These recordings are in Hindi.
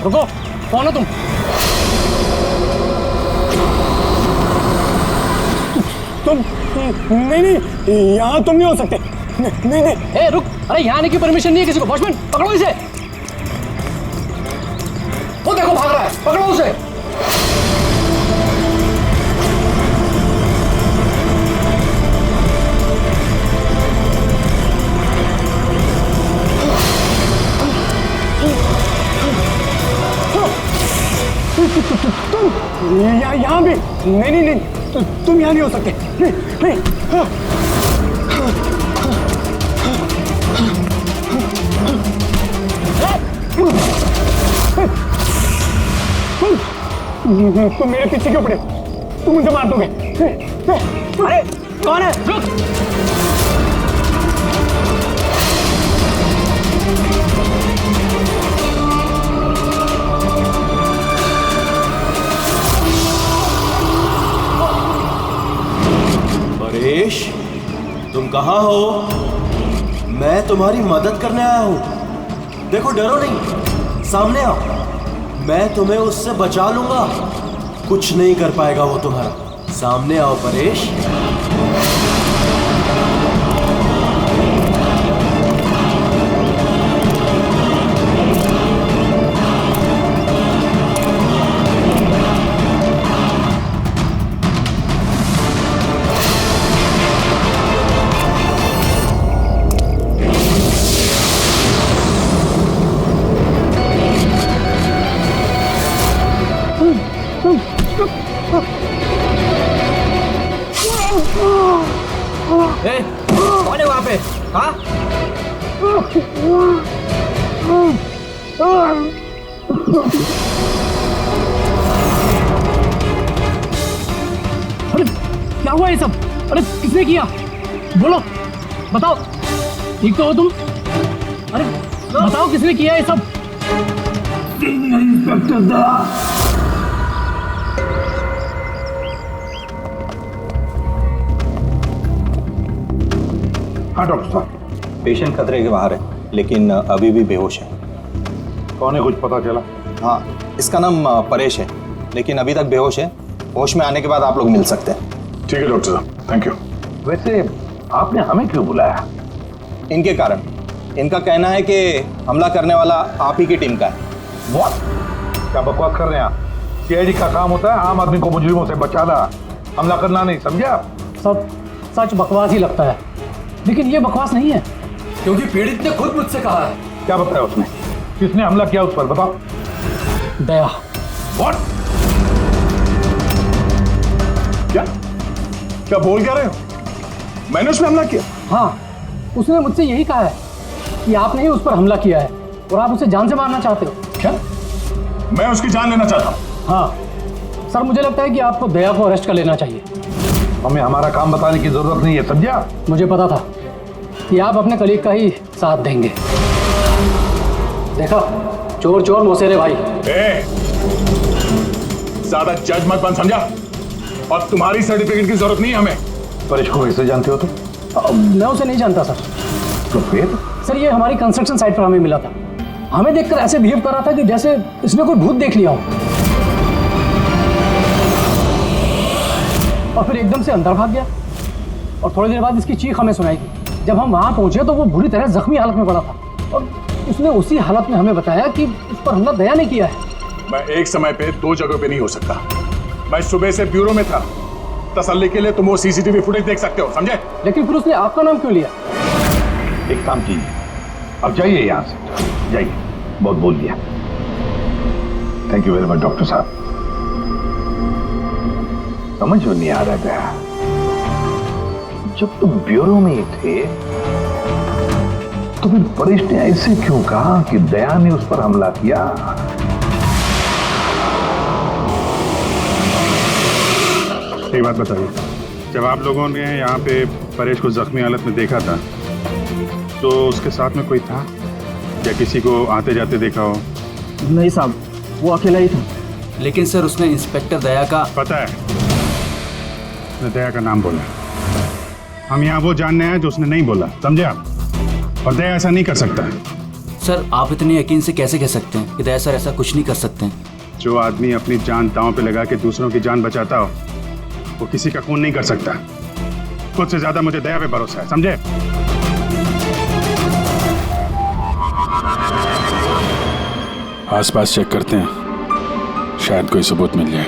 रुको, कौन हो तुम? नहीं, यहाँ तुम नहीं हो सकते। नहीं। ए रुक, अरे यहाँ आने की परमिशन नहीं है किसी को। वॉचमैन पकड़ो इसे। वो देखो भाग रहा है, पकड़ो उसे। तुम यहाँ भी नहीं, तुम यहाँ नहीं हो सकते। नहीं। तुम मेरे पीछे क्यों पड़े? तुम मुझे मार दोगे। अरे कौन है? रुक। परेश, तुम कहाँ हो? मैं तुम्हारी मदद करने आया हूँ। देखो, डरो नहीं, सामने आओ। मैं तुम्हें उससे बचा लूंगा। कुछ नहीं कर पाएगा वो तुम्हारा। सामने आओ परेश। कौन है वहां पे? हाँ? अरे क्या हुआ ये सब? अरे किसने किया? बोलो, बताओ। ठीक तो हो तुम? अरे बताओ किसने किया ये सब? इंस्पेक्टर दा। हाँ डॉक्टर साहब। पेशेंट खतरे के बाहर है, लेकिन अभी भी बेहोश है। कौन है, कुछ पता चला? हाँ, इसका नाम परेश है, लेकिन अभी तक बेहोश है। होश में आने के बाद आप लोग मिल सकते हैं। ठीक है डॉक्टर साहब, थैंक यू। वैसे आपने हमें क्यों बुलाया? इनके कारण। इनका कहना है कि हमला करने वाला आप ही की टीम का है। What? क्या बकवास कर रहे हैं आप? सीआईडी का काम होता है आम आदमी को मुजरिमों से बचाना, हमला करना नहीं, समझे आप? सब सच बकवास ही लगता है, लेकिन ये बकवास नहीं है, क्योंकि पीड़ित ने खुद मुझसे कहा है। क्या बताया उसने? किसने हमला किया उस पर, बताओ। दया। What? क्या बोल क्या रहे हो? मैंने उसमें हमला किया? हाँ, उसने मुझसे यही कहा है कि आपने ही उस पर हमला किया है और आप उसे जान से मारना चाहते हो। क्या? मैं उसकी जान लेना चाहता हूँ? हाँ सर, मुझे लगता है कि आपको दया को अरेस्ट कर लेना चाहिए। हमें हमारा काम बताने की जरूरत नहीं है, समझा? मुझे पता था कि आप अपने कलीग का ही साथ देंगे। देखा, चोर चोर मौसेरे भाई। ज्यादा जज मत बन, समझा? और तुम्हारी सर्टिफिकेट की जरूरत नहीं है हमें। परेश को कैसे जानते हो तुम? मैं उसे नहीं जानता सर। तो फिर? सर, ये हमारी कंस्ट्रक्शन साइट पर हमें मिला था। हमें देखकर ऐसे बिहेव कर रहा था कि जैसे इसने कोई भूत देख लिया हो, और फिर एकदम से अंदर भाग गया। और थोड़ी देर बाद इसकी चीख हमें सुनाई दी। जब हम वहां पहुंचे तो वो बुरी तरह जख्मी हालत में पड़ा था, और उसने उसी हालत में हमें बताया कि उस पर हमला दया ने किया है। मैं एक समय पे दो जगह पे नहीं हो सकता। मैं सुबह से ब्यूरो में था। तसल्ली के लिए तुम वो सीसीटीवी फुटेज देख सकते हो, समझे? लेकिन फिर उसने आपका नाम क्यों लिया? एक काम कीजिए, अब जाइए यहाँ से, जाइए। बहुत बोल दिया। Thank you very much doctor साहब। समझ में नहीं आ रहा था, जब तुम ब्यूरो में ही थे तो फिर परेश ने ऐसे क्यों कहा कि दया ने उस पर हमला किया? एक बात बताइए, जब आप लोगों ने यहाँ पे परेश को जख्मी हालत में देखा था तो उसके साथ में कोई था या किसी को आते जाते देखा हो? नहीं साहब, वो अकेला ही था। लेकिन सर, उसने इंस्पेक्टर दया का पता है, उसने दया का नाम बोला। हम यहाँ वो जानने आए जो उसने नहीं बोला, समझे आप? और दया ऐसा नहीं कर सकता। सर आप इतने यकीन से कैसे कह सकते हैं कि दया सर ऐसा कुछ नहीं कर सकते हैं? जो आदमी अपनी जान दांव पे लगा के दूसरों की जान बचाता हो वो किसी का खून नहीं कर सकता। खुद से ज्यादा मुझे दया पे भरोसा है, समझे? आसपास चेक करते हैं, शायद कोई सबूत मिल जाए।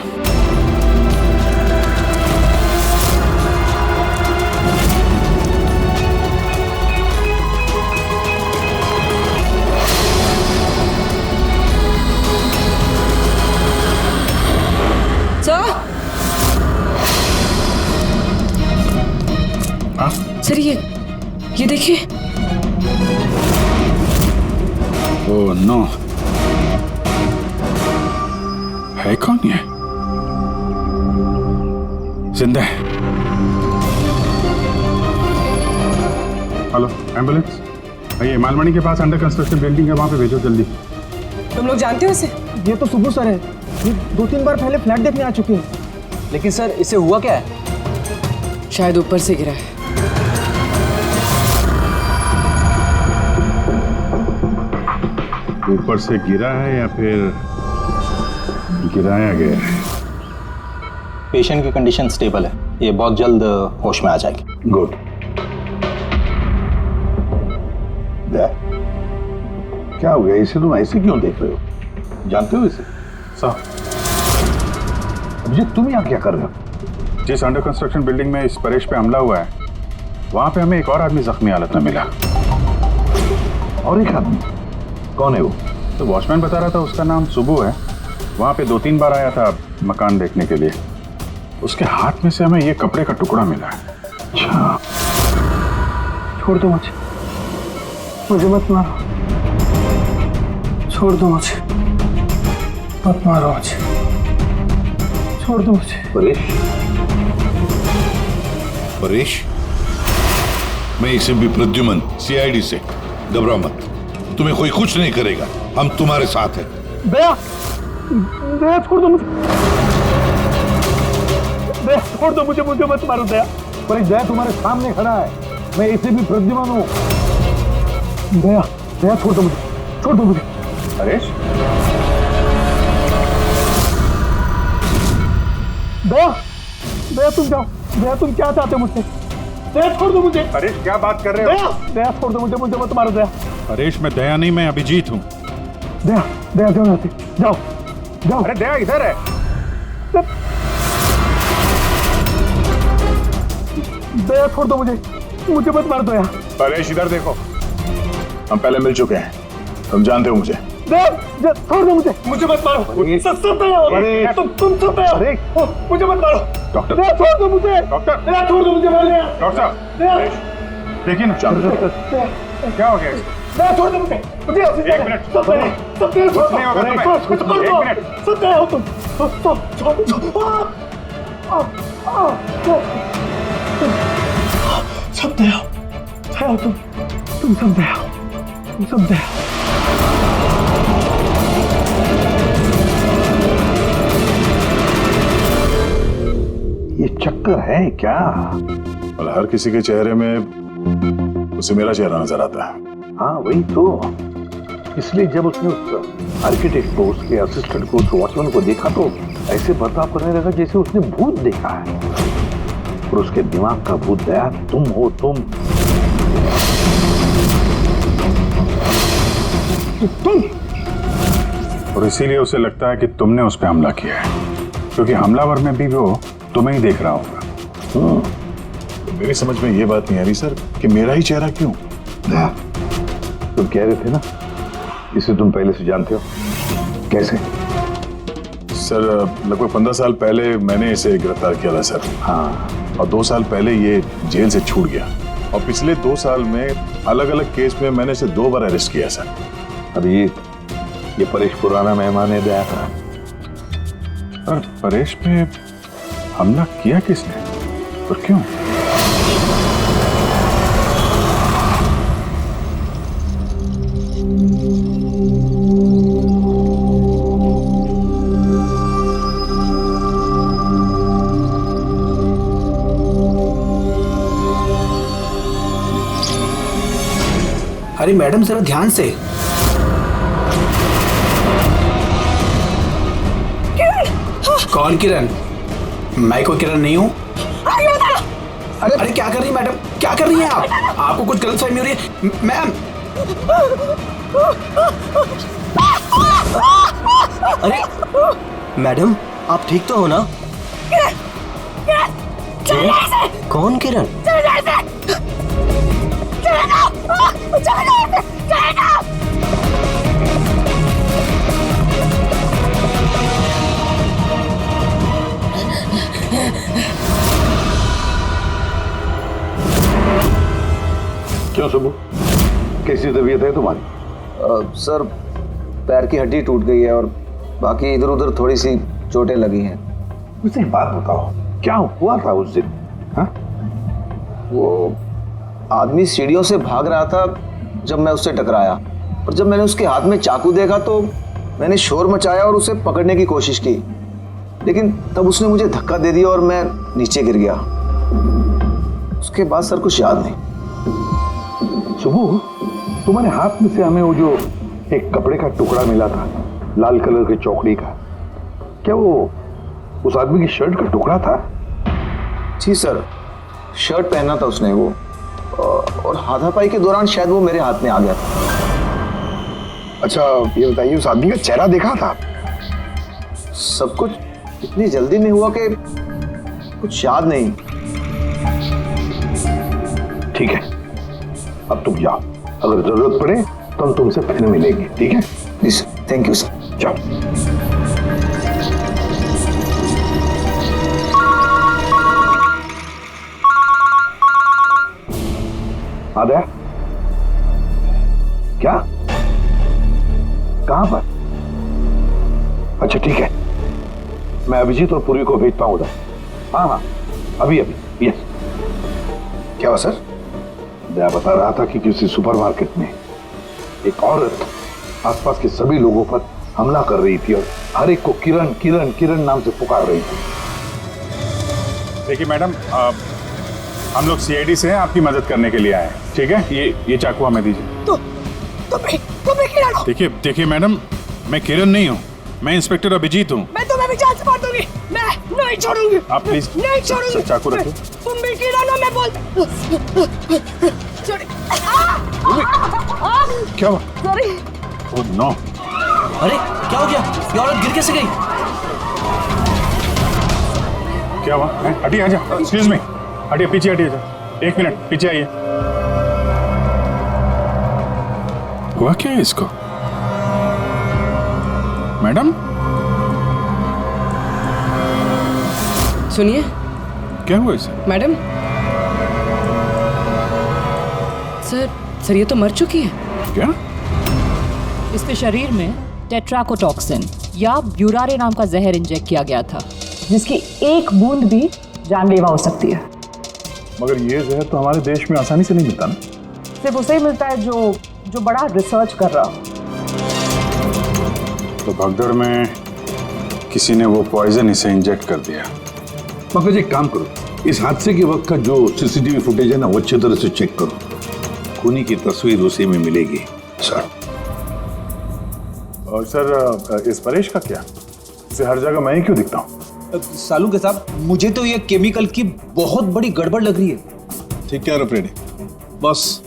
सर ये देखिए। ओह नो, है कौन ये? जिंदा है। हेलो एम्बुलेंस, ये मालमणी के पास अंडर कंस्ट्रक्शन बिल्डिंग है, वहां पे भेजो जल्दी। तुम लोग जानते हो इसे? ये तो सुबह सर है, ये 2-3 बार पहले फ्लैट देखने आ चुके हैं। लेकिन सर इसे हुआ क्या है? शायद ऊपर से गिरा है। ऊपर से गिरा है या फिर गिराया गया है? पेशेंट की कंडीशन स्टेबल है, ये बहुत जल्द होश में आ जाएगी। गुड। क्या हो गया? इसे तुम ऐसे क्यों देख रहे हो? जानते हो इसे? साहब, अभिजीत तुम यहाँ क्या कर रहे हो? जिस अंडर कंस्ट्रक्शन बिल्डिंग में इस परेश पे हमला हुआ है वहां पे हमें एक और आदमी जख्मी हालत में मिला। और एक आदमी? कौन है वो? तो वॉचमैन बता रहा था उसका नाम सुबू है, वहां पे 2-3 बार आया था मकान देखने के लिए। उसके हाथ में से हमें ये कपड़े का टुकड़ा मिला है। अच्छा, छोड़ दो मुझे मत मारो, छोड़ दो मुझे, मत मारो मुझे, छोड़ दो मुझे। परेश, परेश, मैं इसे भी प्रद्युमन सीआईडी से, घबराओ मत, तुम्हें कोई कुछ नहीं करेगा, हम तुम्हारे साथ हैं। दया, दया छोड़ दो मुझे, दया छोड़ दो मुझे, मुझे मत मारो दया। परेश दया तुम्हारे सामने खड़ा है, मैं इसे भी प्रद्युमन हूँ। दया, दया छोड़ दो मुझे, छोड़ दो मुझे। परेश, दया, दया तुम जाओ, दया तुम क्या चाहते हो मुझसे? दया छोड़ दो मुझे। परेश क्या बात कर रहे हो? दया, दया छोड़ दो मुझे, मुझे मत मारो दया। परेश मैं दया नहीं, मैं अभिजीत हूँ। दया, दया जाओ यहाँ से, जाओ, जाओ। अरे दया इधर है। दया छोड़ दो मुझे, मुझे मत मार दो दया। परेश इधर देखो, हम पहले मिल चुके हैं, तुम जानते हो मुझे। दया छोड़ दो मुझे, मुझे मत मारो। सब दया हो, तुम सब दया हो, मुझे मत मारो। डॉक्टर, दया छोड़ दो मुझे, डॉक्टर, दया छोड़ दो मुझे, मार दया। डॉक्टर साहब, दया, देखिए ना, क्या हो गया? दया छोड़ दो मुझे, मुझे एक मिनट, सब दया, सब दया छोड़ दो। नहीं होगा तुम्हें। कुछ कर एक दो, मिनट। सब दया हो तुम, सब दया हो तुम सब दया हो, तुम सब दया हो। ये चक्कर है क्या? और हर किसी के चेहरे में उसे मेरा चेहरा नजर आता है। हाँ वही तो, इसलिए जब उसने उस आर्किटेक्ट को, उसके असिस्टेंट को, उस वॉचमैन को देखा तो ऐसे बर्ताव करने लगा जैसे उसने भूत देखा है। और उसके दिमाग का भूत दया तुम हो, तुम। और इसीलिए उसे लगता है कि तुमने उस पर हमला किया है, क्योंकि हमलावर में भी वो तुम्हें ही देख रहा होगा। तो मेरी समझ में ये बात नहीं आ रही सर कि मेरा ही चेहरा क्यों? दया, तुम कह रहे थे ना इसे तुम पहले से जानते हो, कैसे? सर लगभग 15 साल पहले मैंने इसे गिरफ्तार किया था सर। हाँ, और 2 साल पहले ये जेल से छूट गया, और पिछले 2 साल में अलग अलग केस में मैंने इसे 2 बार अरेस्ट किया सर। अभी ये परेश पुराना मेहमान है दया का। और परेश पे हमला किया किसने और क्यों? अरे मैडम जरा ध्यान से। कौन किरण? मैं कोई किरण नहीं हूँ। अरे क्या कर रही है मैडम, क्या कर रही हैं आप? आपको कुछ गलतफहमी हो रही है मैम। अरे मैडम, आप ठीक तो हो ना? कौन किरण? क्यों सुबह, कैसी तबीयत है तुम्हारी? सर पैर की हड्डी टूट गई है और बाकी इधर उधर थोड़ी सी चोटें लगी हैं। मुझे एक बात बताओ, क्या हुआ था उस दिन? हाँ? वो आदमी सीढ़ियों से भाग रहा था जब मैं उससे टकराया, और जब मैंने उसके हाथ में चाकू देखा तो मैंने शोर मचाया और उसे पकड़ने की कोशिश की, लेकिन तब उसने मुझे धक्का दे दिया और मैं नीचे गिर गया। उसके बाद सर कुछ याद नहीं। सुबह, तुम्हारे हाथ में से हमें वो जो एक कपड़े का टुकड़ा मिला था लाल कलर की चौकड़ी का, क्या वो उस आदमी की शर्ट का टुकड़ा था? जी सर, शर्ट पहना था उसने वो, और हाथापाई के दौरान शायद वो मेरे हाथ में आ गया था। अच्छा ये बताइए, उस आदमी का चेहरा देखा था? सब कुछ इतनी जल्दी में हुआ कि कुछ याद नहीं। ठीक है, अब तुम जाओ, अगर जरूरत पड़े तो हम तुमसे फिर मिलेंगे, ठीक है? Please, thank you sir. जाओ। आदया, क्या? कहां पर? अच्छा ठीक है, मैं अभिजीत और पूर्वी को भेजता हूं उधर। हाँ हाँ, अभी अभी। यस। क्या हुआ सर? मैं बता रहा था कि किसी सुपरमार्केट में एक औरत आसपास के सभी लोगों पर हमला कर रही थी और हर एक को किरण किरण किरण नाम से पुकार रही थी। देखिए मैडम, हम लोग सीआईडी से हैं, आपकी मदद करने के लिए आए हैं, ठीक है? ये चाकू हमें दीजिए। तुम्हें किरण हो? देखिए मैडम, मैं किरण नहीं हूँ, मैं इंस्पेक्टर अभिजीत हूँ। मैं तुम्हें भी जान से मार दूंगी। मैं नहीं छोड़ूंगी। आप प्लीज नहीं छोड़ूंगी। चाकू रखिए। तुम भी किरण हो, मैं बोल। क्या हुआ? सॉरी। Oh no. अरे क्या हो गया? ये औरत गिर कैसे गई? क्या हुआ? हटिए, आजा। एक्सक्यूज मी, हटिए, पीछे हटिए। एक मिनट पीछे आइए। हुआ क्या है इसको? मैडम सुनिए। क्या हुआ इसे? मैडम, सर ये तो मर चुकी है। क्या? इसके शरीर में टेट्राकोटॉक्सिन या ब्यूरारे नाम का जहर इंजेक्ट किया गया था, जिसकी एक बूंद भी जानलेवा हो सकती है। मगर ये जहर तो हमारे देश में आसानी से नहीं मिलता ना। सिर्फ उसे ही मिलता है जो बड़ा रिसर्च कर रहा हो। तो भगदड़ में किसी ने वो पॉइजन इसे इंजेक्ट कर दिया। मगर एक काम करो, इस हादसे के वक्त का जो सीसीटीवी फुटेज है ना, वो अच्छी तरह से चेक करो। खूनी की तस्वीर उसी में मिलेगी। सर। और सर, इस परेश का क्या? इसे हर जगह मैं ही क्यों दिखता हूँ? सालू के साहब, मुझे तो ये केमिकल की बहुत बड़ी गड़बड़ लग रही है। ठीक कह रहे फ्रेडी, बस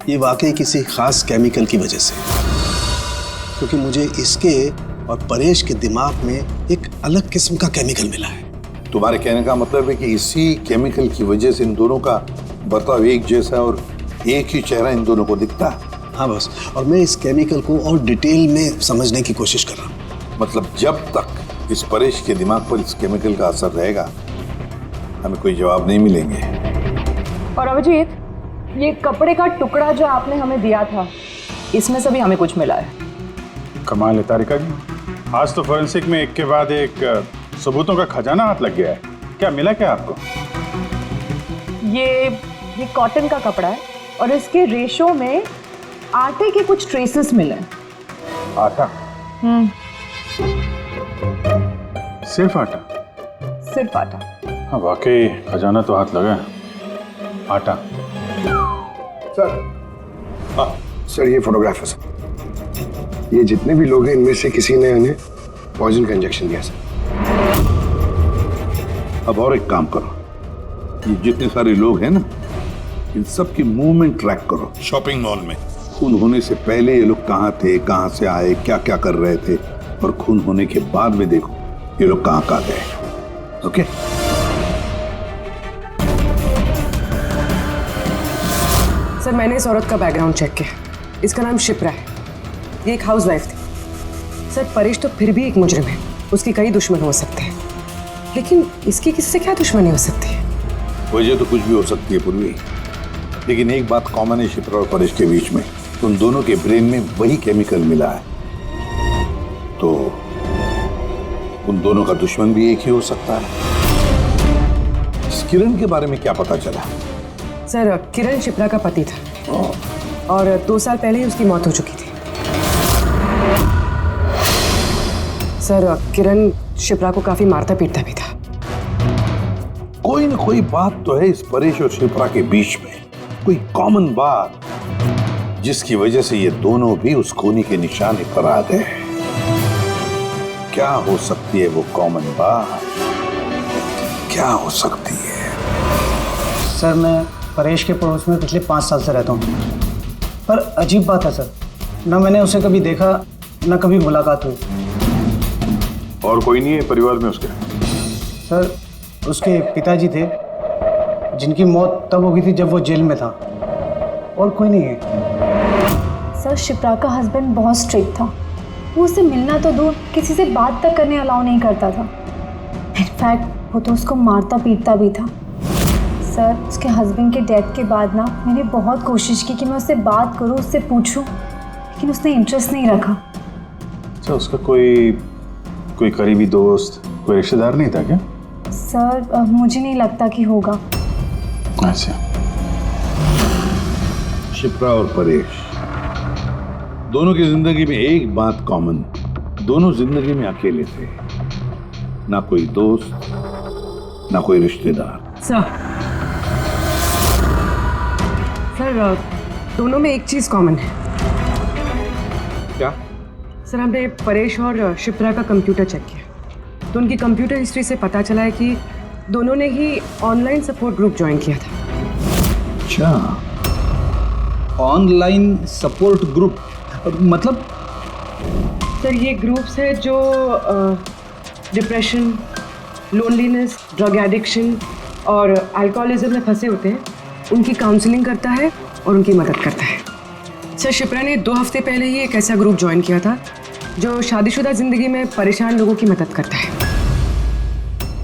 ये वाकई किसी खास केमिकल की वजह से, क्योंकि मुझे इसके और परेश के दिमाग में एक अलग किस्म का केमिकल मिला है। तुम्हारे कहने का मतलब है कि इसी केमिकल की वजह से इन दोनों का बर्ताव एक जैसा और एक ही चेहरा इन दोनों को दिखता है। हाँ बस, और मैं इस केमिकल को और डिटेल में समझने की कोशिश कर रहा हूँ। मतलब जब तक इस परेश के दिमाग पर इस केमिकल का असर रहेगा, हमें कोई जवाब नहीं मिलेंगे। और अभिजीत, ये कपड़े का टुकड़ा जो आपने हमें दिया था, इसमें से भी हमें कुछ मिला है। कमाल है तारिका जी, आज तो फोरेंसिक में एक के बाद एक सबूतों का खजाना हाथ लग गया है। क्या मिला क्या आपको? ये कॉटन का कपड़ा है और इसके रेशों में आटे के कुछ ट्रेसेस मिले। आटा? सिर्फ आटा? सिर्फ आटा। हाँ वाकई खजाना तो हाथ लगा है। आटा। सर ये फोटोग्राफ है सर। ये जितने भी लोग हैं इनमें से किसी ने उन्हें पॉइजन का इंजेक्शन दिया सर। अब और एक काम करो, ये जितने सारे लोग हैं ना, इन सब की मूवमेंट ट्रैक करो। शॉपिंग मॉल में खून होने से पहले ये लोग कहाँ थे, कहाँ से आए, क्या क्या कर रहे थे, और खून होने के बाद में देखो ये लोग कहाँ कहाँ गए। ओके? सर, मैंने इस औरत का बैकग्राउंड चेक किया। इसका नाम शिप्रा है। ये एक हाउसवाइफ थी। सर, परेश तो फिर भी एक मुजरिम है, उसकी कई दुश्मन हो सकते हैं, लेकिन इसकी किससे क्या दुश्मनी हो सकती है? वजह तो कुछ भी हो सकती है पूर्वी, लेकिन एक बात कॉमन है शिप्रा और परेश के बीच में, उन दोनों के ब्रेन में वही केमिकल मिला है, तो उन दोनों का दुश्मन भी एक ही हो सकता है। इस किरण के बारे में क्या पता चला? सर, किरण शिप्रा का पति था और 2 साल पहले ही उसकी मौत हो चुकी थी। सर, किरण शिप्रा को काफी मारता पीटता भी था। कोई ना कोई बात तो है इस परेश और शिप्रा के बीच में, कोई कॉमन बात, जिसकी वजह से ये दोनों भी उस खूनी के निशाने पर आ गए। क्या हो सकती है वो कॉमन बात? क्या हो सकती है? सर, मैं परेश के पड़ोस में पिछले 5 साल से रहता हूँ, पर अजीब बात है सर, ना मैंने उसे कभी देखा, ना कभी मुलाकात हुई। और कोई नहीं है परिवार में उसके? सर, उसके पिताजी थे, जिनकी मौत तब हो गई थी जब वो जेल में था, और कोई नहीं है। सर, शिप्रा का हस्बैंड बहुत स्ट्रिक्ट था। वो उससे मिलना तो दूर, किसी से बात तक करने अलाउ नहीं करता था। इनफैक्ट वो तो उसको मारता पीटता भी था। सर, उसके हस्बैंड के डेथ के बाद ना मैंने बहुत कोशिश की कि मैं उससे बात करूं, उससे पूछूं, लेकिन उसने इंटरेस्ट नहीं रखा। अच्छा, उसका कोई करीबी दोस्त, कोई रिश्तेदार नहीं था क्या? सर, मुझे नहीं लगता कि होगा। अच्छा। शिप्रा और परेश दोनों की जिंदगी में एक बात कॉमन, दोनों जिंदगी में अकेले थे, ना कोई दोस्त, ना कोई रिश्तेदार। सर, दोनों में एक चीज कॉमन है। क्या? सर, हमने परेश और शिप्रा का कंप्यूटर चेक किया, तो उनकी कंप्यूटर हिस्ट्री से पता चला है कि दोनों ने ही ऑनलाइन सपोर्ट ग्रुप ज्वाइन किया था। अच्छा, ऑनलाइन सपोर्ट ग्रुप मतलब? सर, ये ग्रुप्स है जो डिप्रेशन, लोनलीनेस, ड्रग एडिक्शन और अल्कोहलिज्म में फंसे होते हैं, उनकी काउंसलिंग करता है और उनकी मदद करता है। सर, शिप्रा ने 2 हफ्ते पहले ही एक ऐसा ग्रुप ज्वाइन किया था जो शादीशुदा जिंदगी में परेशान लोगों की मदद करता है,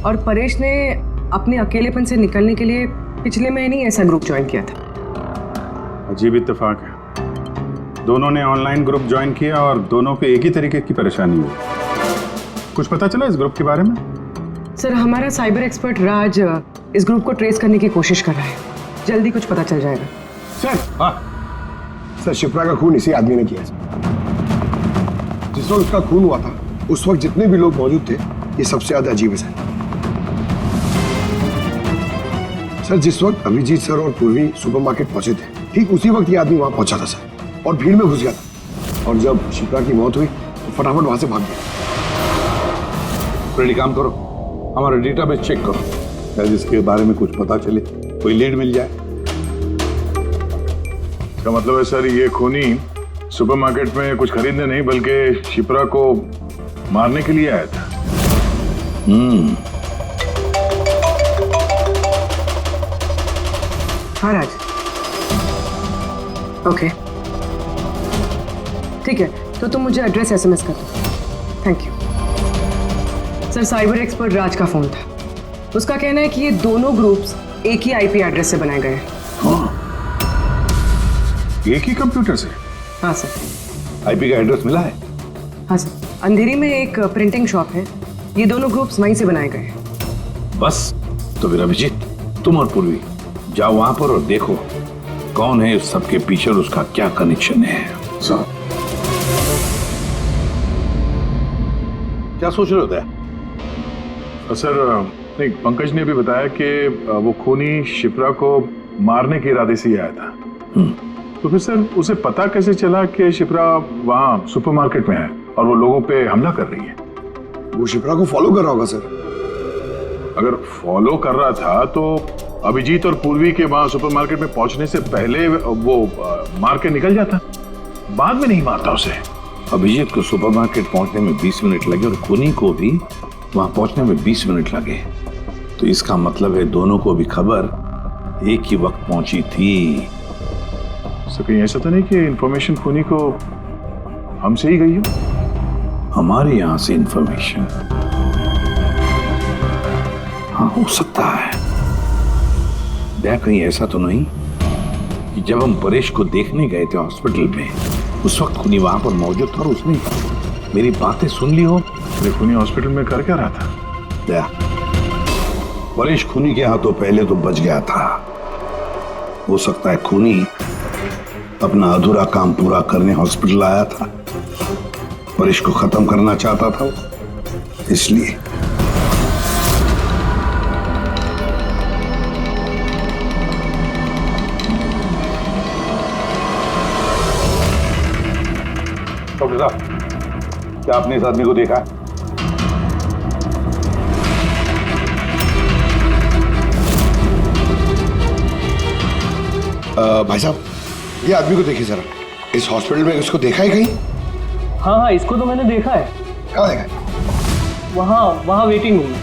और परेश ने अपने अकेलेपन से निकलने के लिए पिछले महीने ही ऐसा ग्रुप ज्वाइन किया था। अजीब इत्तेफाक है, दोनों ने ऑनलाइन ग्रुप ज्वाइन किया और दोनों को एक ही तरीके की परेशानी हुई। कुछ पता चला इस ग्रुप के बारे में? सर, हमारा साइबर एक्सपर्ट राज इस ग्रुप को ट्रेस करने की कोशिश कर रहा है, जल्दी कुछ पता चल जाएगा। सर, हाँ सर, शिप्रा का खून इसी आदमी ने किया। जिस वक्त उसका खून हुआ था, उस वक्त जितने भी लोग मौजूद थे, ये सबसे ज्यादा अजीब है सर। जिस वक्त अभिजीत सर और पूर्वी सुपरमार्केट पहुंचे थे, ठीक उसी वक्त ये आदमी वहां पहुंचा था सर, और भीड़ में घुस गया था, और जब शिप्रा की मौत हुई तो फटाफट वहां से भाग गया। फ्रेडी, काम करो, हमारा डेटाबेस चेक करो, शायद इसके बारे में कुछ पता चले, कोई लीड मिल जाए। इसका मतलब है सर, ये खूनी सुपरमार्केट में कुछ खरीदने नहीं बल्कि शिप्रा को मारने के लिए आया था। हाँ राज, ओके, ठीक है, तो तुम मुझे एड्रेस SMS कर दो। Thank you. Sir, cyber expert Raj का फोन था, उसका कहना है कि ये दोनों ग्रुप्स एक ही IP एड्रेस से बनाए गए हैं। एक ही कंप्यूटर से? हाँ सर। IP का एड्रेस मिला है? हाँ सर, अंधेरी में एक प्रिंटिंग शॉप है, ये दोनों ग्रुप्स वहीं से बनाए गए हैं। बस, तो फिर अभिजीत, तुम और पूर्वी जाओ वहां पर और देखो कौन है इस सबके पीछे और उसका क्या कनेक्शन है। सर, क्या सोच रहे होते हैं? सर, नहीं, पंकज ने भी बताया कि वो खूनी शिप्रा को मारने के इरादे से ही आया था। तो फिर सर, उसे पता कैसे चला कि शिप्रा वहाँ सुपरमार्केट में है और वो लोगों पे हमला कर रही है? वो शिप्रा को फॉलो कर रहा होगा सर। अगर फॉलो कर रहा था तो अभिजीत और पूर्वी के वहां सुपरमार्केट में पहुंचने से पहले वो मार के निकल जाता, बाद में नहीं मारता उसे। अभिजीत को सुपरमार्केट पहुंचने में 20 मिनट लगे और खूनी को भी वहां पहुंचने में 20 मिनट लगे, तो इसका मतलब है दोनों को भी खबर एक ही वक्त पहुंची थी। सो कहीं ऐसा तो नहीं कि इंफॉर्मेशन खूनी को हमसे ही गई हो? हमारे यहां से इंफॉर्मेशन? हाँ, हो सकता है। क्या कहीं ऐसा तो नहीं कि जब हम परेश को देखने गए थे हॉस्पिटल में, उस वक्त खूनी वहां पर मौजूद था और उसने मेरी बातें सुन ली हो? खूनी हॉस्पिटल में कर क्या रहा था? क्या परेश खूनी के हाथों पहले तो बच गया था। हो सकता है खूनी अपना अधूरा काम पूरा करने हॉस्पिटल आया था, परेश को खत्म करना चाहता था इसलिए। डॉक्टर साहब, क्या आपने इस आदमी को देखा है? भाई साहब, ये आदमी को देखिए जरा, इस हॉस्पिटल में इसको देखा है कहीं? हाँ हाँ, इसको तो मैंने देखा है। कहाँ देखा है? वहाँ वेटिंग रूम में।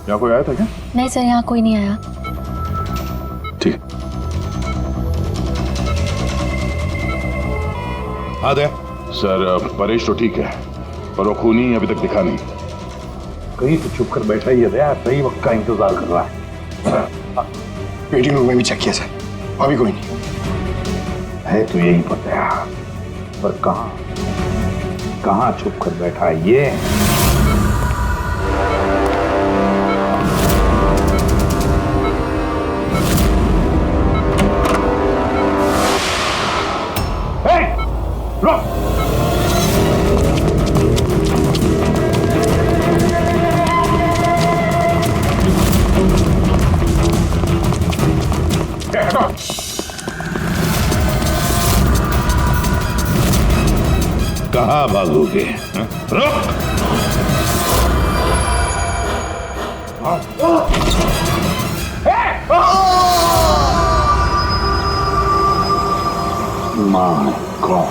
यहाँ कोई आया था क्या? नहीं सर, यहाँ कोई नहीं आया। ठीक। हाँ दे सर, परेश तो ठीक है पर वो खूनी अभी तक दिखा नहीं। कहीं तो छुप कर बैठा ही है दया, सही वक्त का इंतजार कर रहा है। वेटिंग रूम में भी चेक किया सर, अभी कोई नहीं है। तो यही पता है, पर कहाँ छुप कर बैठा है ये? कहाँ भागोगे? रुक! My God.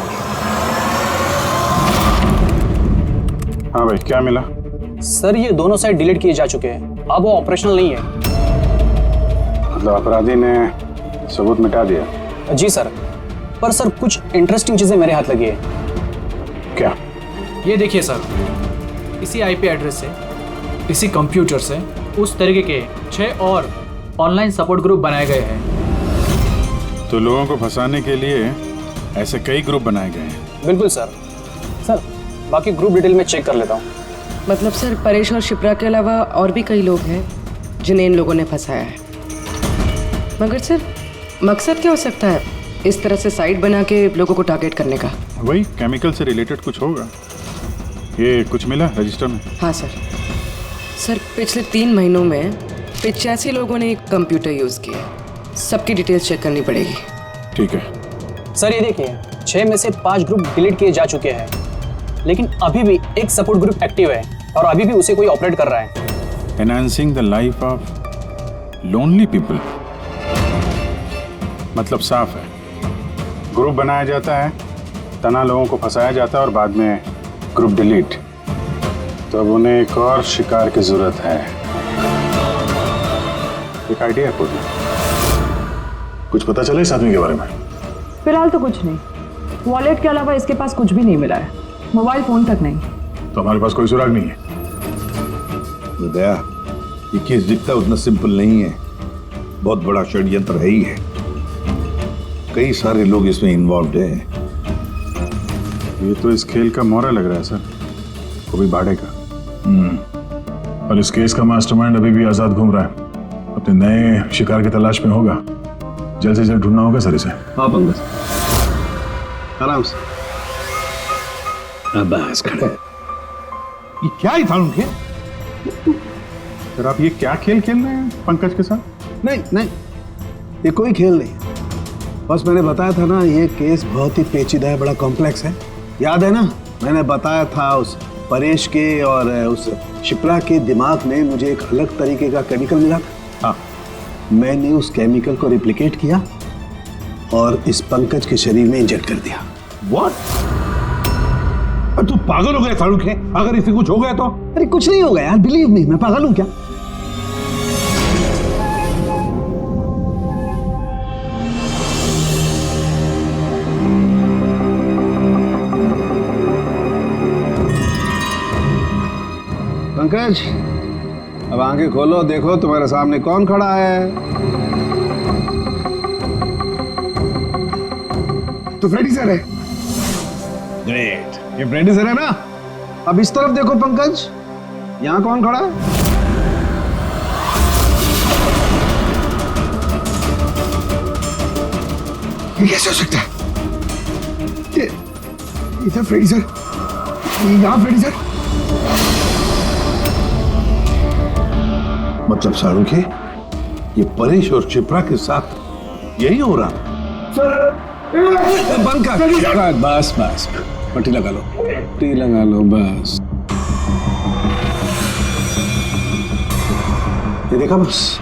हाँ भाई, क्या मिला? सर, ये दोनों साइड डिलीट किए जा चुके हैं, अब वो ऑपरेशनल नहीं है। मतलब अपराधी ने सबूत मिटा दिया? जी सर, पर सर कुछ इंटरेस्टिंग चीजें मेरे हाथ लगी है। क्या? ये देखिए सर, इसी आईपी एड्रेस से, इसी कंप्यूटर से उस तरीके के 6 और ऑनलाइन सपोर्ट ग्रुप बनाए गए हैं। तो लोगों को फंसाने के लिए ऐसे कई ग्रुप बनाए गए हैं? बिल्कुल सर। सर, बाकी ग्रुप डिटेल में चेक कर लेता हूँ। मतलब सर, परेश और शिप्रा के अलावा और भी कई लोग हैं जिन्हें इन लोगों ने फंसाया है। मगर सर, मकसद क्या हो सकता है इस तरह से साइट बना के लोगों को टारगेट करने का? वही केमिकल से रिलेटेड कुछ होगा। ये कुछ मिला रजिस्टर में? हाँ सर। सर, पिछले 3 महीनों में 85 लोगों ने कंप्यूटर यूज़ किया। सबकी डिटेल्स चेक करनी पड़ेगी। ठीक है सर। ये देखिए, 6 में से 5 ग्रुप डिलीट किए जा चुके हैं, लेकिन अभी भी एक सपोर्ट ग्रुप एक्टिव है और अभी भी उसे कोई ऑपरेट कर रहा है। Enhancing the life of lonely people. मतलब साफ है, ग्रुप बनाया जाता है, तना लोगों को फंसाया जाता है और बाद में ग्रुप डिलीट। तो अब उन्हें एक और शिकार की जरूरत है। एक आइडिया है पूरी। कुछ पता चला इस आदमी के बारे में? फिलहाल तो कुछ नहीं। वॉलेट के अलावा इसके पास कुछ भी नहीं मिला है, मोबाइल फोन तक नहीं। तो हमारे पास कोई सुराग नहीं है। दया, ये केस दिखता उतना सिंपल नहीं है, बहुत बड़ा षड्यंत्र है ही है। कई सारे लोग इसमें इन्वॉल्व हैं। ये तो इस खेल का मोहरा लग रहा है सर, वो भी भाड़े का। और इस केस का मास्टरमाइंड अभी भी आजाद घूम रहा है, अपने नए शिकार की तलाश में होगा। जल्द से जल्द ढूंढना होगा सर इसे। हाँ पंकज, आराम से। बस खड़े। ये क्या ही था उनके? सर, आप ये क्या खेल खेल रहे हैं पंकज के साथ? नहीं नहीं, ये कोई खेल नहीं। बस मैंने बताया था ना, ये केस बहुत ही पेचीदा है, बड़ा कॉम्प्लेक्स है। याद है ना मैंने बताया था उस परेश के और उस शिप्रा के दिमाग में मुझे एक अलग तरीके का केमिकल मिला था। हाँ, मैंने उस केमिकल को रिप्लिकेट किया और इस पंकज के शरीर में इंजेक्ट कर दिया। व्हाट? तू पागल हो गया फारूक है? अगर इसे कुछ हो गया तो? अरे कुछ नहीं होगा यार, बिलीव मी, मैं पागल हूं क्या? पंकज, अब आंखें खोलो, देखो तुम्हारे सामने कौन खड़ा है। तो फ्रेडी सर है। ग्रेट, ये फ्रेडी सर है ना? अब इस तरफ देखो पंकज, यहां कौन खड़ा है? ये कैसे हो सकता है? ये इधर फ्रेडी सर, यहाँ फ्रेडी सर। मतलब शाहरुख है, ये परेश और शिप्रा के साथ यही हो रहा? बंद कर। बस बस, पट्टी लगा लो, पट्टी लगा लो, बस। ये देखा बस,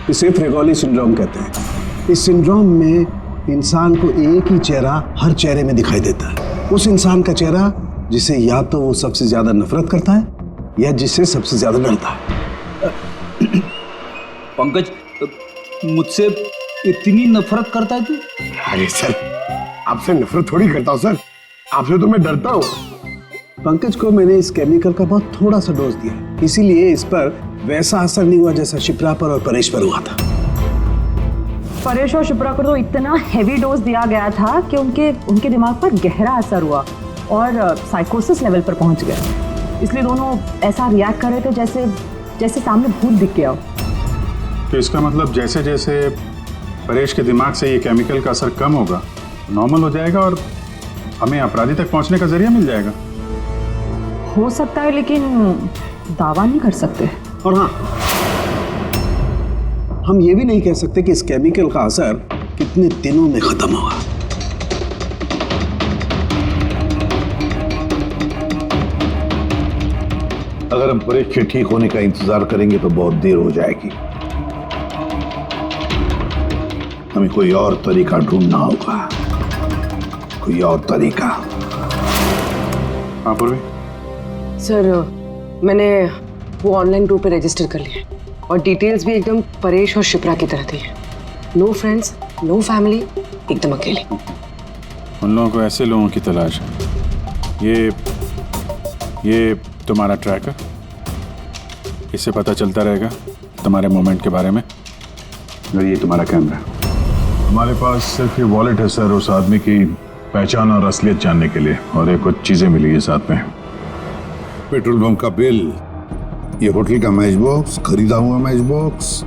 इसे फ्रेगोली सिंड्रोम कहते हैं। इस सिंड्रोम में इंसान को एक ही चेहरा हर चेहरे में दिखाई देता है। उस इंसान का चेहरा जिसे या तो वो सबसे ज्यादा नफरत करता है या जिससे सबसे ज्यादा डरता है। पंकज, मुझसे इतनी नफरत करता है तू? अरे सर, आपसे नफरत थोड़ी करता हूँ सर, आपसे तो मैं डरता हूँ। पंकज को मैंने इस केमिकल का बहुत थोड़ा सा डोज दिया, इसीलिए इस पर वैसा असर नहीं हुआ जैसा शिप्रा पर और परेश पर हुआ था। परेश और शिप्रा को तो इतना हैवी डोज दिया गया था कि उनके दिमाग पर गहरा असर हुआ और साइकोसिस लेवल पर पहुंच गए। इसलिए दोनों ऐसा रिएक्ट कर रहे थे जैसे सामने भूत दिख गया हो। तो इसका मतलब जैसे जैसे परेश के दिमाग से ये केमिकल का असर कम होगा, नॉर्मल हो जाएगा और हमें अपराधी तक पहुंचने का जरिया मिल जाएगा। हो सकता है, लेकिन दावा नहीं कर सकते। और हाँ, हम ये भी नहीं कह सकते कि इस केमिकल का असर कितने दिनों में खत्म होगा। अगर हम परेश के ठीक होने का इंतजार करेंगे तो बहुत देर हो जाएगी। हमें कोई और तरीका ढूंढना होगा, कोई और तरीका। हाँ पूर्वी? सर, मैंने वो ऑनलाइन ग्रुप पे रजिस्टर कर लिया और डिटेल्स भी एकदम परेश और शिप्रा की तरह थी। नो फ्रेंड्स, नो फैमिली, एकदम अकेले। उन लोगों को ऐसे लोगों की तलाश है। ये तुम्हारा ट्रैकर, इससे पता चलता रहेगा तुम्हारे मूवमेंट के बारे में। और ये तुम्हारा कैमरा। हमारे पास सिर्फ ये वॉलेट है सर, उस आदमी की पहचान और असलियत जानने के लिए, और एक कुछ चीजें मिली है साथ में। पेट्रोल पंप का बिल, ये होटल का मैच बॉक्स, खरीदा हुआ मैच बॉक्स,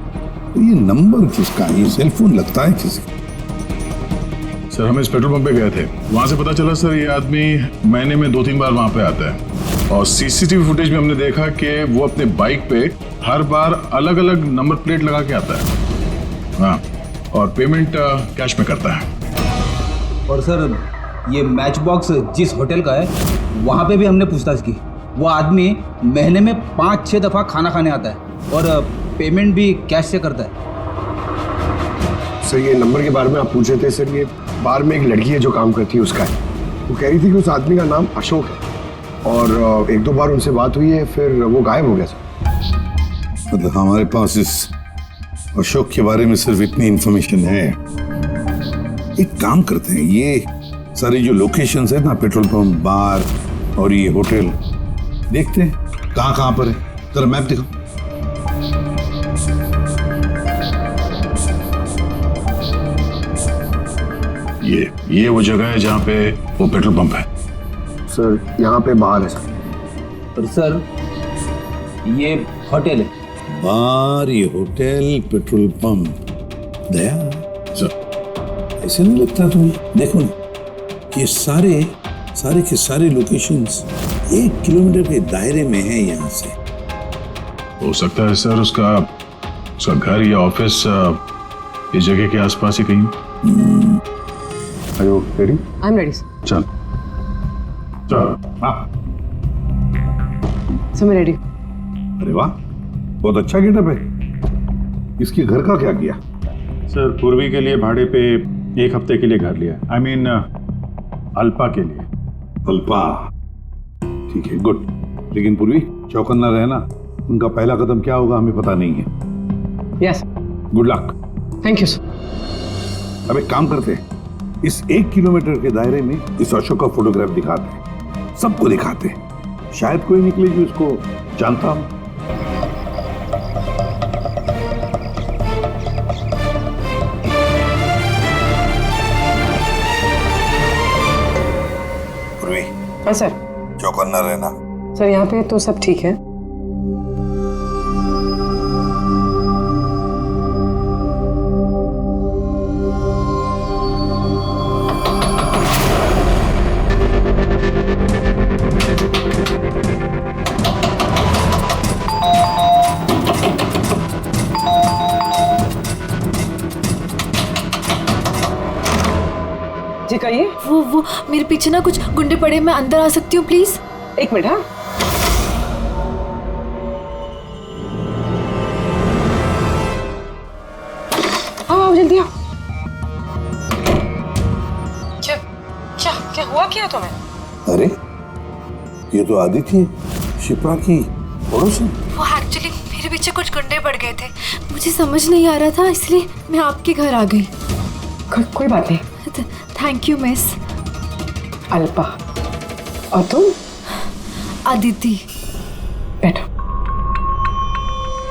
तो ये नंबर किसका है? ये सेलफोन लगता है किसी? सर हम इस पेट्रोल पंप पे गए थे, वहां से पता चला सर ये आदमी महीने में 2-3 बार वहां पे आता है और सीसीटीवी फुटेज में हमने देखा कि वो अपने बाइक पे हर बार अलग अलग नंबर प्लेट लगा के आता है। हाँ, और पेमेंट कैश में करता है। और सर ये मैच बॉक्स जिस होटल का है वहाँ पे भी हमने पूछताछ की। वो आदमी महीने में 5-6 दफ़ा खाना खाने आता है और पेमेंट भी कैश से करता है। सर ये नंबर के बारे में आप पूछ रहे थे सर, ये बार में एक लड़की है जो काम करती है उसका है। वो कह रही थी कि उस आदमी का नाम अशोक है और 1-2 बार उनसे बात हुई है, फिर वो गायब हो गया सर। मतलब हमारे पास इस अशोक के बारे में सिर्फ इतनी इंफॉर्मेशन है। एक काम करते हैं, ये सारी जो लोकेशंस है ना, पेट्रोल पंप, बार और ये होटल, देखते हैं कहाँ पर है। जरा मैप दिखाओ। ये वो जगह है जहाँ पे वो पेट्रोल पंप है। सर यहाँ पे बाहर है सर। और सर ये होटल है। बार, ये होटल, पेट्रोल पंप। दया सर, ऐसे नहीं लगता तुम्हें? देखो ना, ये सारे के सारे लोकेशंस 1 किलोमीटर के दायरे में है यहाँ से। हो सकता है सर उसका घर या ऑफिस इस जगह के आसपास ही कहीं। Are you ready? I'm ready, sir. चल चलो। हाँ सर मैं रेडी। अरे वाह, बहुत अच्छा गेटअप है। इसके घर का क्या किया? सर पूर्वी के लिए भाड़े पे 1 हफ्ते के लिए घर लिया। आई मीन अल्पा के लिए। अल्पा, ठीक है, गुड। लेकिन पूर्वी, चौकन्ना रहना। उनका पहला कदम क्या होगा हमें पता नहीं है। Yes. Good luck. Thank you sir. अब एक काम करते हैं, इस 1 किलोमीटर के दायरे में इस अशोक का फोटोग्राफ दिखाते हैं, सबको दिखाते हैं। शायद कोई निकले जो इसको जानता हो। पूर्वी, हाँ सर। चौकन्ना रहना। सर यहाँ पे तो सब ठीक है। जी कहिए। वो मेरे पीछे ना कुछ गुंडे पड़े, मैं अंदर आ सकती हूँ प्लीज? 1 मिनट। हाँ आओ जल्दी आओ। क्या क्या क्या हुआ क्या तुम्हें? अरे ये तो आदित्य है, शिप्रा की पड़ोसी। वो एक्चुअली मेरे पीछे कुछ गुंडे पड़ गए थे, मुझे समझ नहीं आ रहा था, इसलिए मैं आपके घर आ गई। कोई बात नहीं। Thank you miss. अल्पा। और तुम? अदिति। बैठो।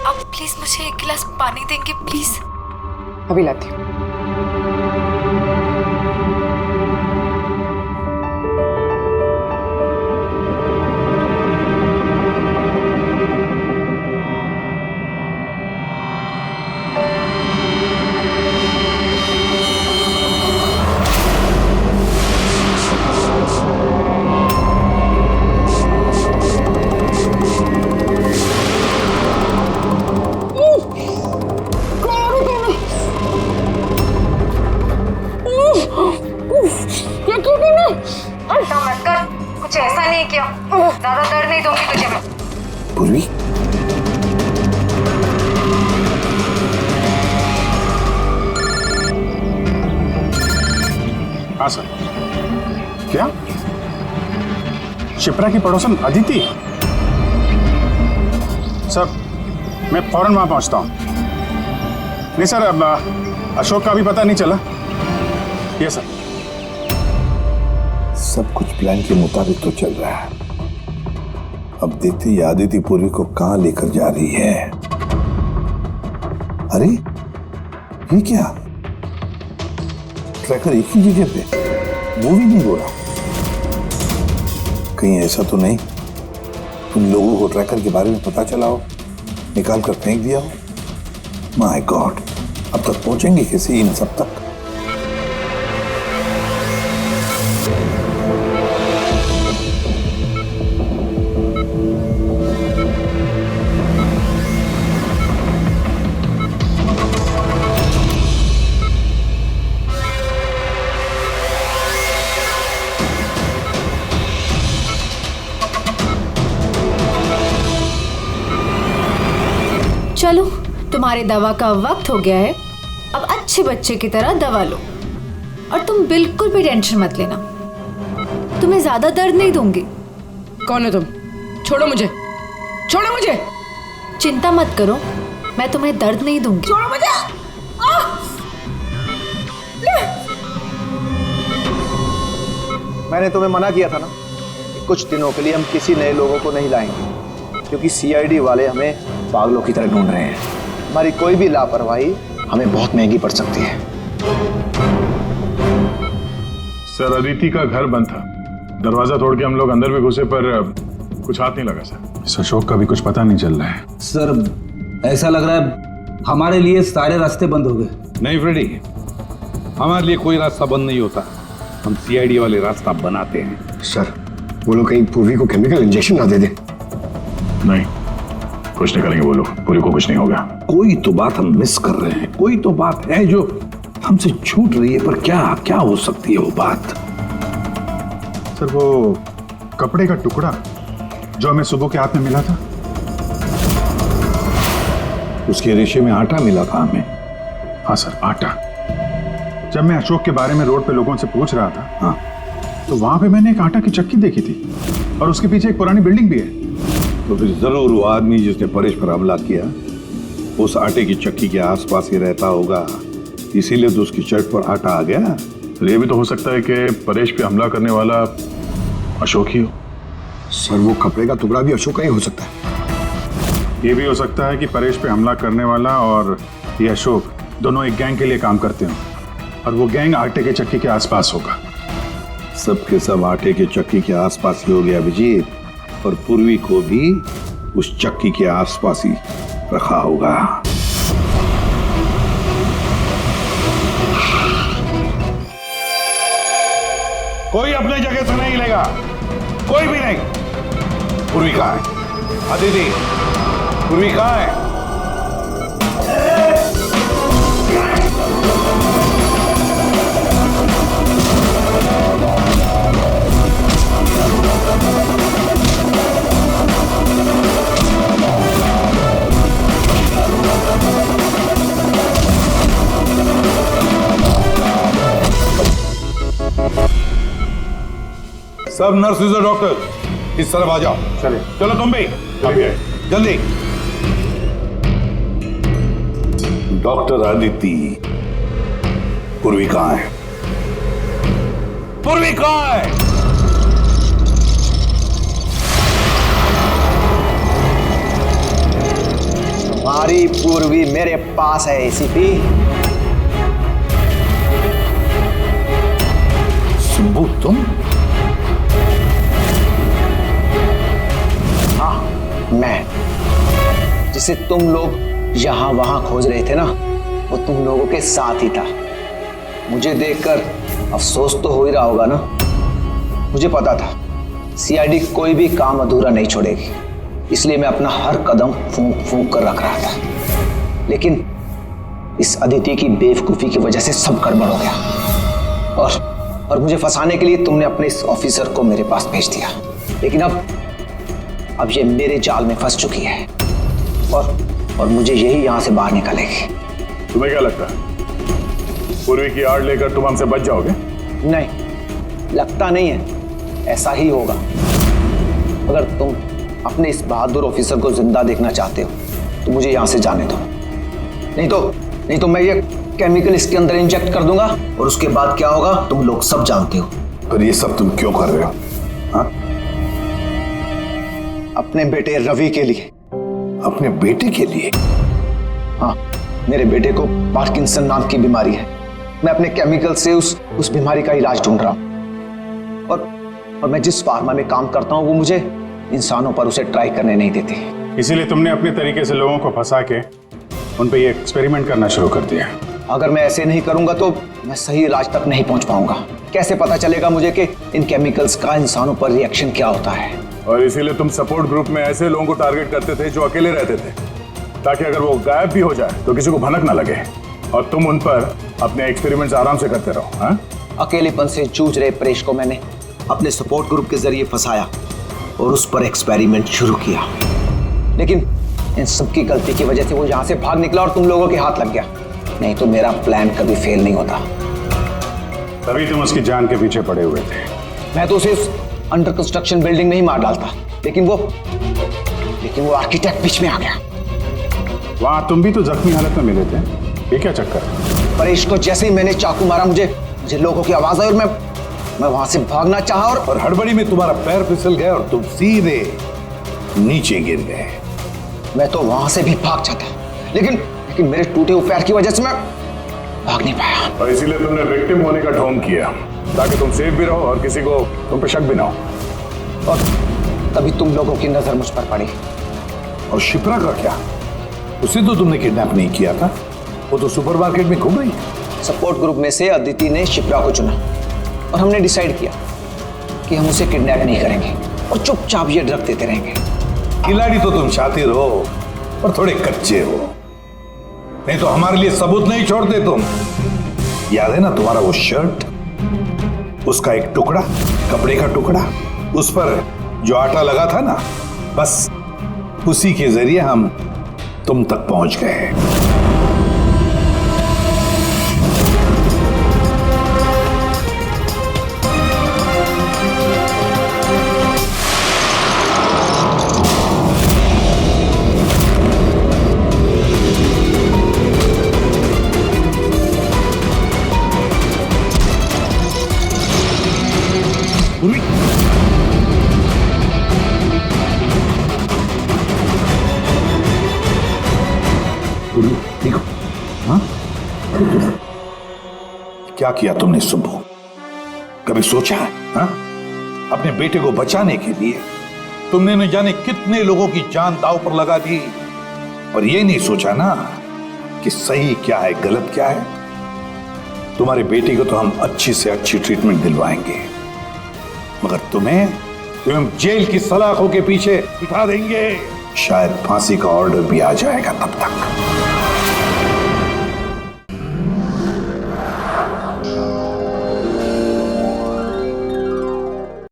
अब प्लीज मुझे 1 गिलास पानी देंगे प्लीज? अभी लाती हूँ। कुछ ऐसा नहीं किया, ज्यादा दर्द नहीं दूंगी तुझे मैं। पूर्वी, हाँ सर। क्या शिप्रा की पड़ोसन अदिति? सर मैं फौरन वहां पहुंचता हूं। नहीं सर, अब अशोक का भी पता नहीं चला। ये सर। सब कुछ प्लान के मुताबिक तो चल रहा है। अब देखते ही आदित्य पूर्वी को कहां लेकर जा रही है। अरे ये क्या, ट्रैकर एक ही जगह पे मूव ही नहीं हो रहा। कहीं ऐसा तो नहीं तुम लोगों को ट्रैकर के बारे में पता चला हो, निकाल कर फेंक दिया हो? माय गॉड, अब तक पहुंचेंगे कैसे इन सब तक? चलो, तुम्हारे दवा का वक्त हो गया है, अब अच्छे बच्चे की तरह दवा लो। और तुम बिल्कुल भी टेंशन मत लेना, तुम्हें ज्यादा दर्द नहीं दूंगी। कौन हो तुम? छोड़ो मुझे, छोड़ो मुझे। चिंता मत करो, मैं तुम्हें दर्द नहीं दूंगी। छोड़ो मुझे। मैंने तुम्हें मना किया था ना कि कुछ दिनों के लिए हम किसी नए लोगों को नहीं लाएंगे, क्योंकि सीआईडी वाले हमें पागलों की तरह ढूंढ रहे हैं। हमारी कोई भी लापरवाही हमें बहुत महंगी पड़ सकती है। सर अदिति का घर बंद था, दरवाजा तोड़ के हम लोग अंदर भी घुसे पर कुछ हाथ नहीं लगा सर। इस अशोक का भी कुछ पता नहीं चल रहा है। सर ऐसा लग रहा है हमारे लिए सारे रास्ते बंद हो गए। नहीं फ्रेडी, हमारे लिए कोई रास्ता बंद नहीं होता, हम सीआईडी वाले रास्ता बनाते हैं। सर वो लोग कहीं पूर्वी को केमिकल इंजेक्शन ना दे दे। नहीं, कुछ नहीं करेंगे वो लोग, पूरी को कुछ नहीं होगा। कोई तो बात हम मिस कर रहे हैं, कोई तो बात है जो हमसे छूट रही है, पर क्या क्या हो सकती है वो बात? सर वो कपड़े का टुकड़ा जो हमें सुबह के हाथ में मिला था, उसके रेशे में आटा मिला था हमें। हाँ सर, आटा। जब मैं अशोक के बारे में रोड पे लोगों से पूछ रहा था, हाँ, तो वहां पे मैंने एक आटा की चक्की देखी थी और उसके पीछे एक पुरानी बिल्डिंग भी है। तो फिर जरूर वो आदमी जिसने परेश पर हमला किया उस आटे की चक्की के आसपास ही रहता होगा, इसीलिए तो उसकी शर्ट पर आटा आ गया। तो ये भी तो हो सकता है कि परेश पे हमला करने वाला अशोक ही हो। सर वो कपड़े का टुकड़ा भी अशोक का ही हो सकता है। ये भी हो सकता है कि परेश पे हमला करने वाला और ये अशोक दोनों एक गैंग के लिए काम करते हो और वो गैंग आटे के चक्की के आसपास होगा। सबके सब आटे के चक्की के आसपास ही हो गया अभिजीत, और पूर्वी को भी उस चक्की के आसपास ही रखा होगा। कोई अपने जगह से नहीं लेगा, कोई भी नहीं। पूर्वी कहाँ है? अदिति, पूर्वी कहाँ है? सब नर्सेज और डॉक्टर इस तरफ आ जाओ। चले, चलो तुम भी जल्दी। डॉक्टर अदिति, पूर्वी कहाँ है? पूर्वी कहाँ है? हमारी पूर्वी मेरे पास है एसीपी। सुब्बू तुम? हाँ, मैं। जिसे तुम लोग यहां वहां खोज रहे थे ना, वो तुम लोगों के साथ ही था। मुझे देखकर अफसोस तो हो ही रहा होगा ना। मुझे पता था सीआईडी कोई भी काम अधूरा नहीं छोड़ेगी, इसलिए मैं अपना हर कदम फूंक फूंक कर रख रहा था। लेकिन इस अदिति की बेवकूफी की वजह से सब गड़बड़ हो गया और मुझे फंसाने के लिए तुमने अपने इस ऑफिसर को मेरे पास भेज दिया। लेकिन अब ये मेरे जाल में फंस चुकी है और मुझे यही यहां से बाहर निकालेगी। तुम्हें क्या लगता है पूर्वी की आड़ लेकर तुम हमसे बच जाओगे? नहीं, लगता नहीं है, ऐसा ही होगा। अगर तुम अपने इस बहादुर ऑफिसर को जिंदा देखना चाहते हो तो मुझे यहां से जाने दो, नहीं तो मैं ये केमिकल इसके अंदर इंजेक्ट कर दूंगा और उसके बाद क्या होगा तुम लोग सब जानते हो। पर ये सब तुम क्यों कर रहे हो? हाँ? अपने बेटे रवि के लिए। अपने बेटे के लिए? हाँ, मेरे बेटे को पार्किंसन नाम की बीमारी है। मैं अपने केमिकल से उस बीमारी का इलाज ढूंढ रहा हूं और मैं जिस फार्मा में काम करता हूं वो मुझे इंसानों पर उसे ट्राई करने नहीं देती। इसीलिए तुमने अपने तरीके से लोगों को फंसा के उन पे ये एक्सपेरिमेंट करना शुरू कर दिया। अगर मैं ऐसे नहीं करूंगा तो मैं सही इलाज तक नहीं पहुंच पाऊंगा। कैसे पता चलेगा मुझे कि इन केमिकल्स का इंसानों पर रिएक्शन क्या होता है? और इसीलिए तुम सपोर्ट ग्रुप में ऐसे लोगों को टारगेट करते थे जो अकेले रहते थे, ताकि अगर वो गायब भी हो जाए तो किसी को भनक ना लगे और तुम उन पर अपने एक्सपेरिमेंट्स आराम से करते रहो। हाँ? अकेलेपन से जूझ रहे परेश को मैंने अपने सपोर्ट ग्रुप के जरिए फंसाया और उस पर एक्सपेरिमेंट शुरू किया। लेकिन इन सबकी गलती की वजह से वो यहां से भाग निकला और तुम लोगों के हाथ लग गया। नहीं तो मेरा प्लान कभी फेल नहीं होता। तभी तुम उसकी जान के पीछे पड़े हुए थे। मैं तो उसे अंडर कंस्ट्रक्शन बिल्डिंग में ही मार डालता, लेकिन वो आर्किटेक्ट बीच में आ गया। वहां तुम भी तो जख्मी हालत में मिले थे, ये क्या चक्कर? परेश को जैसे ही मैंने चाकू मारा मुझे लोगों की आवाज आई और मैं वहां से भागना चाहा और हड़बड़ी में तुम्हारा पैर फिसल गया और तुम सीधे नीचे गिर गए। मैं तो वहां से भी भाग जाता, लेकिन मेरे टूटे हुए पैर की वजह से मैं भाग नहीं पाया। और इसीलिए तुमने विक्टिम होने का ढोंग किया, ताकि तुम सेफ भी रहो और किसी को तुम पे शक भी ना हो। और तभी तुम लोगों की नजर मुझ पर पड़ी। और शिप्रा का क्या? उसे तो तुमने किडनैप नहीं किया था, वो तो सुपरमार्केट में घूम रही। सपोर्ट ग्रुप में से अदिति ने शिप्रा को चुना और हमने डिसाइड किया कि हम उसे किडनैप नहीं करेंगे और चुपचाप ये ड्रग देते रहेंगे। खिलाड़ी तो तुम शातिर हो और थोड़े कच्चे हो, नहीं तो हमारे लिए सबूत नहीं छोड़ते तुम। याद है ना तुम्हारा वो शर्ट, उसका एक टुकड़ा, कपड़े का टुकड़ा, उस पर जो आटा लगा था ना, बस उसी के जरिए हम तुम तक पहुंच गए। देखो, हाँ? क्या किया तुमने सुब्बू? कभी सोचा है? हाँ? अपने बेटे को बचाने के लिए तुमने न जाने कितने लोगों की जान दांव पर लगा दी, पर यह नहीं सोचा ना कि सही क्या है, गलत क्या है। तुम्हारे बेटे को तो हम अच्छी से अच्छी ट्रीटमेंट दिलवाएंगे, मगर तुम्हें जेल की सलाखों के पीछे बिठा देंगे। शायद फांसी का ऑर्डर भी आ जाएगा तब तक।